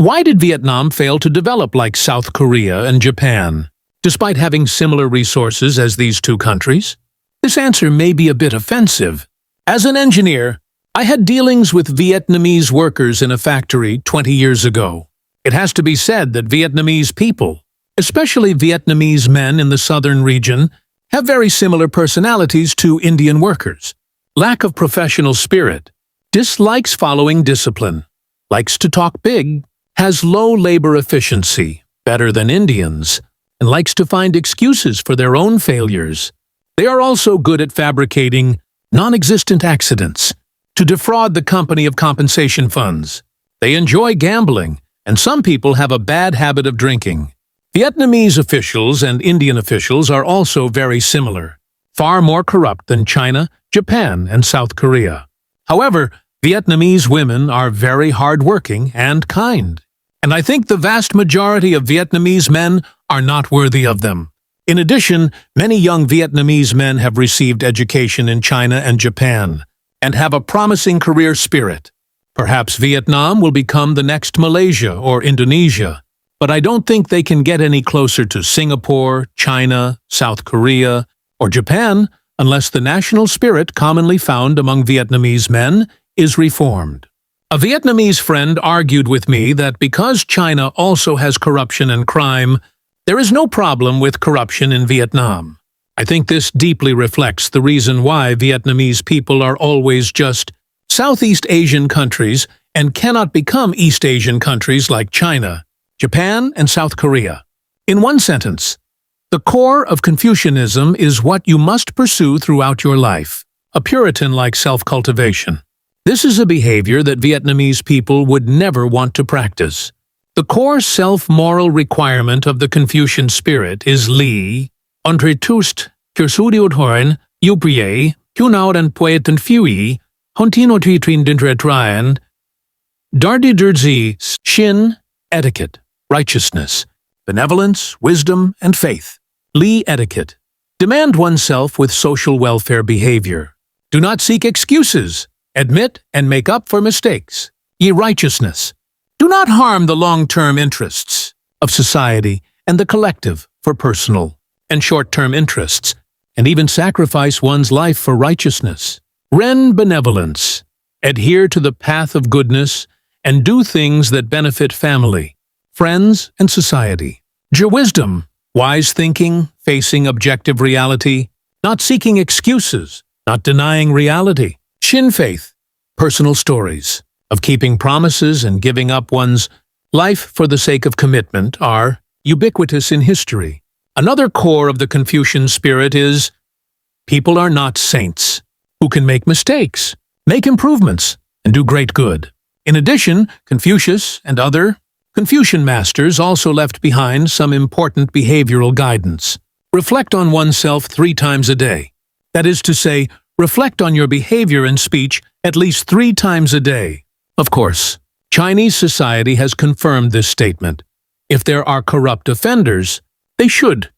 Why did Vietnam fail to develop like South Korea and Japan, despite having similar resources as these two countries? This answer may be a bit offensive. As an engineer, I had dealings with Vietnamese workers in a factory 20 years ago. It has to be said that Vietnamese people, especially Vietnamese men in the southern region, have very similar personalities to Indian workers. Lack of professional spirit, dislikes following discipline, likes to talk big, has low labor efficiency, better than Indians, and likes to find excuses for their own failures. They are also good at fabricating non-existent accidents to defraud the company of compensation funds. They enjoy gambling, and some people have a bad habit of drinking. Vietnamese officials and Indian officials are also very similar, far more corrupt than China, Japan, and South Korea. However, Vietnamese women are very hardworking and kind, and I think the vast majority of Vietnamese men are not worthy of them. In addition, many young Vietnamese men have received education in China and Japan, and have a promising career spirit. Perhaps Vietnam will become the next Malaysia or Indonesia, but I don't think they can get any closer to Singapore, China, South Korea, or Japan unless the national spirit commonly found among Vietnamese men is reformed. A Vietnamese friend argued with me that because China also has corruption and crime, there is no problem with corruption in Vietnam. I think this deeply reflects the reason why Vietnamese people are always just Southeast Asian countries and cannot become East Asian countries like China, Japan, and South Korea. In one sentence, the core of Confucianism is what you must pursue throughout your life, a Puritan-like self-cultivation. This is a behavior that Vietnamese people would never want to practice. The core self-moral requirement of the Confucian spirit is Li, entre tous, cursudiodhoin, uprie, cunauden poeten fui, hontinotritrin dintretrien, dardidirzi, shin, etiquette, righteousness, benevolence, wisdom, and faith. Li etiquette. Demand oneself with social welfare behavior. Do not seek excuses. Admit and make up for mistakes. Ye righteousness. Do not harm the long-term interests of society and the collective for personal and short-term interests, and even sacrifice one's life for righteousness. Ren benevolence. Adhere to the path of goodness and do things that benefit family, friends, and society. Je wisdom. Wise thinking, facing objective reality, not seeking excuses, not denying reality. Shin faith. Personal stories of keeping promises and giving up one's life for the sake of commitment are ubiquitous in history. Another core of the Confucian spirit is, people are not saints, who can make mistakes, make improvements, and do great good. In addition, Confucius and other Confucian masters also left behind some important behavioral guidance. Reflect on oneself 3 times a day. That is to say, reflect on your behavior and speech at least 3 times a day. Of course, Chinese society has confirmed this statement. If there are corrupt offenders, they should